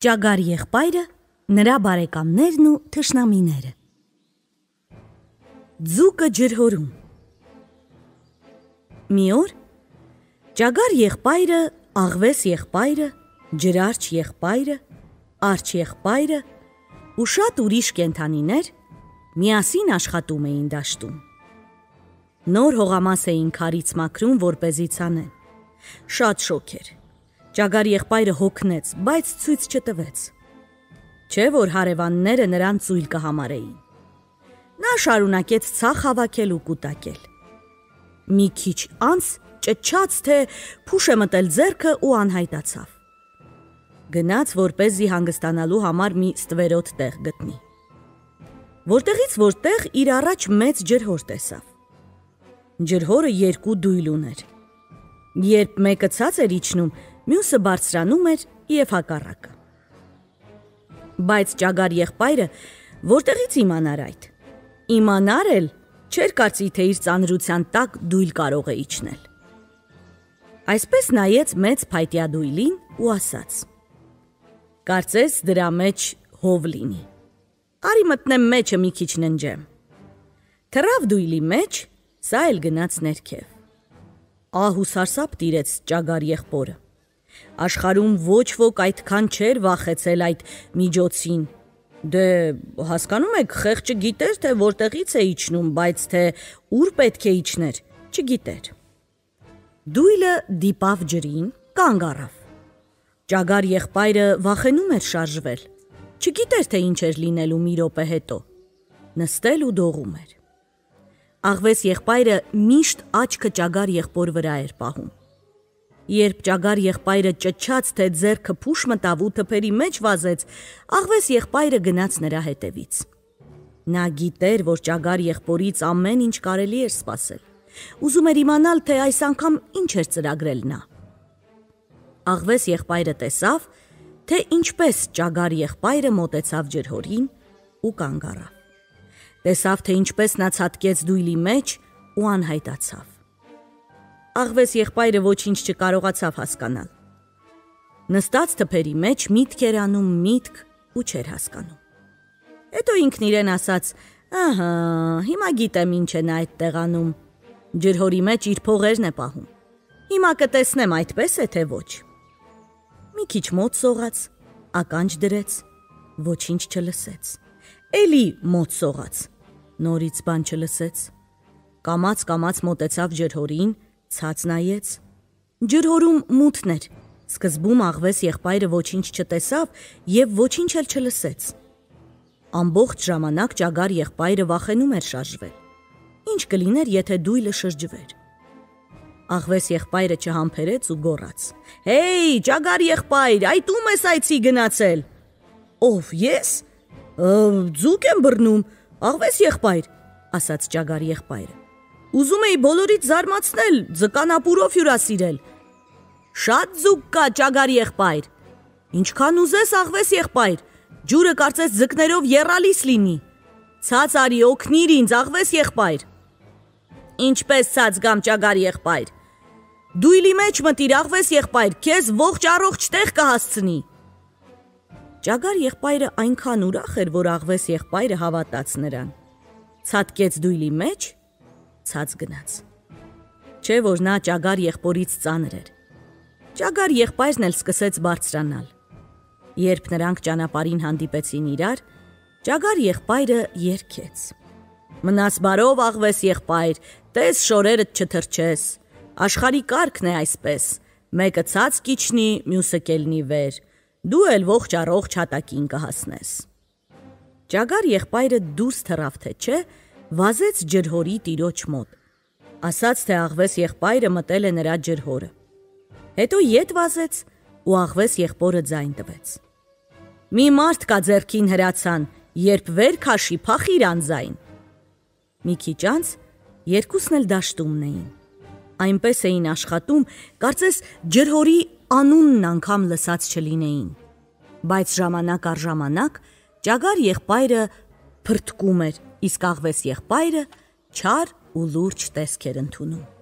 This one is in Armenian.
Ճագար եղբայրը, նրա բարեկամներն ու թշնամիները։ Ձուկը ջրհորում։ Մի օր ճագար եղբայրը, աղվես եղբայրը, ջրարջ եղբայրը, արջ եղբայրը ու շատ ուրիշ կենդանիներ միասին աշխատում էին դաշտում։ Նոր հողամաս էին քարից մաքրում, որպեսզի ցանեն։ Շատ շոգ էր։ Ճագար եղբայրը հոգնեց, բայց ցույց չտվեց։ Չէ՞ որ հարևանները նրան ծույլ կհամարեին։ Նա շարունակեց ցախ հավաքել ու կուտակել։ Մի քիչ անց ճչաց, թե փուշ է մտել ձեռքը ու անհայտացավ։ Գնաց, որպեսզի հանգստանալու համար մի ստվերոտ տեղ գտնի։ Որտեղից որտեղ իր առաջ մեծ ջրհոր տեսավ։ Ջրհորը երկու դույլ ուներ։ Երբ մեկը ցած էր իջնում, մյուսը բարձրանում էր և հակառակը։ Բայց ճագար եղբայրը որտեղից իմանար այդ։ Իմանար էլ չէր կարծի, թե իր ծանրության տակ դույլ կարող է իջնել։ Այսպես նայեց մեծ փայտյա դույլին ու ասաց. «Կարծես դրա մեջ հով լինի։ Արի մտնեմ մեջը մի քիչ ննջեմ»։ Թռավ դույլի մեջ, սա էլ գնաց ներքև։ Ահ ու սարսափ տիրեց ճագար եղբորը։ Աշխարհում ոչ ոք այդքան չէր վախեցել այդ միջոցին։ Դե հասկանում եք, խեղճը գիտեր, թե որտեղից է իջնում, բայց թե ուր պետք է իջներ, չգիտեր։ Դույլը դիպավ ջրին, կանգ առավ։ Ճագար եղբայրը վախենում էր շարժվել, չգիտեր, թե ինչ էր լինելու մի րոպե հետո։ Նստել ու դողում էր։ Աղվես եղբայրը միշտ աչքը ճագար եղբոր վրա էր պահում։ Երբ ճագար եղբայրը ճչաց, թե ձեռքը փուշ մտավ ու թփերի մեջ վազեց, աղվես եղբայրը գնաց նրա հետևից։ Նա գիտեր, որ ճագար եղբորից ամեն ինչ կարելի էր սպասել։ Ուզում էր իմանալ, թե այս անգամ ինչ էր ծրագրել նա։ Աղվես եղբայրը տեսավ, թե ինչպես ճագար եղբայրը մոտեցավ ջրհորին ու կանգ առավ։ Տեսավ, թե ինչպես նա ցատկեց դույլի մեջ ու անհայտացավ։ Աղվես եղբայրը ոչինչ չկարողացավ հասկանալ։ Նստած թփերի մեջ միտք էր անում միտք ու չէր հասկանում։ Հետո ինքն իրեն ասաց. «Ահա, հիմա գիտեմ ինչ է նա այդտեղ անում։ Ջրհորի մեջ իր փողերն է պահում։ Հիմա կտեսնեմ այդպես է, թե ոչ»։ Մի քիչ մոտ սողաց, ականջ դրեց, ոչինչ չլսեց։ Էլի մոտ սողաց, նորից բան չլսեց։ Կամաց մոտեցավ ջրհորին, ցած նայեց։ Ջրհորում մութն էր։ Սկզբում աղվես եղբայրը ոչինչ չտեսավ և ոչինչ էլ չլսեց։ Ամբողջ ժամանակ ճագար եղբայրը վախենում էր շարժվել։ Ինչ կլիներ, եթե դույլը շրջվեր։ Աղվես եղբայրը չհամբերեց ու գոռաց. «Հեյ, ճագար եղբայր, այդ ում ես այցի գնացել»։ «Ով, ես։ Ձուկ եմ բռնում, աղվես եղբայր», ասաց ճագար եղբայրը։ «Ուզում էի բոլորից զարմացնել, ձկանապուրով հյուրասիրել»։ «Շատ ձուկ կա, ճագար եղբայր»։ «Ինչքան ուզես, աղվես եղբայր, ջուրը կարծես ձկներով եռալիս լինի»։ «Ցած արի, օգնիր ինձ, աղվես եղբայր»։ «Ինչպես ցած գամ, ճագար եղբայր»։ «Դույլի մեջ մտիր, աղվես եղբայր, քեզ ողջ առողջ տեղ կհասցնի»։ Ճագար եղբայրը այնքան ուրախ էր, որ աղվես եղբայրը հավատաց նրան։ Ցատկեց դույլի մեջ, ցած գնաց։ Չէ՞ որ նա ճագար եղբորից ծանր էր։ Ճագար եղբայրն էլ սկսեց բարձրանալ։ Երբ նրանք ճանապարհին հանդիպեցին իրար, ճագար եղբայրը երգեց. «Մնաս բարով, աղվես եղբայր, տես շորերդ չթրջես։ Աշխարհի կարգն է այսպես. մեկը ցած կիջնի, մյուսը կելնի վեր, դու էլ ողջ առողջ հատակին կհասնես»։ Ճագար եղբայրը դուրս թռավ, թե չէ, վազեց ջրհորի տիրոջ մոտ։ Ասաց, թե աղվես եղբայրը մտել է նրա ջրհորը։ Հետո ետ վազեց ու աղվես եղբորը ձայն տվեց. «Մի մարդ կա ձեռքին հրացան, երբ վեր քաշի, փախիր անձայն»։ Մի քիչ անց երկուսն էլ դաշտումն էին։ Այնպես էին աշխատում, կարծես ջրհորի անունն անգամ լսած չլինեին։ Բայց ժամանակ առ ժամանակ ճագար եղբայրը փրթկում էր, իսկ աղվես եղբայրը չար ու լուրջ տեսք էր ընդունում։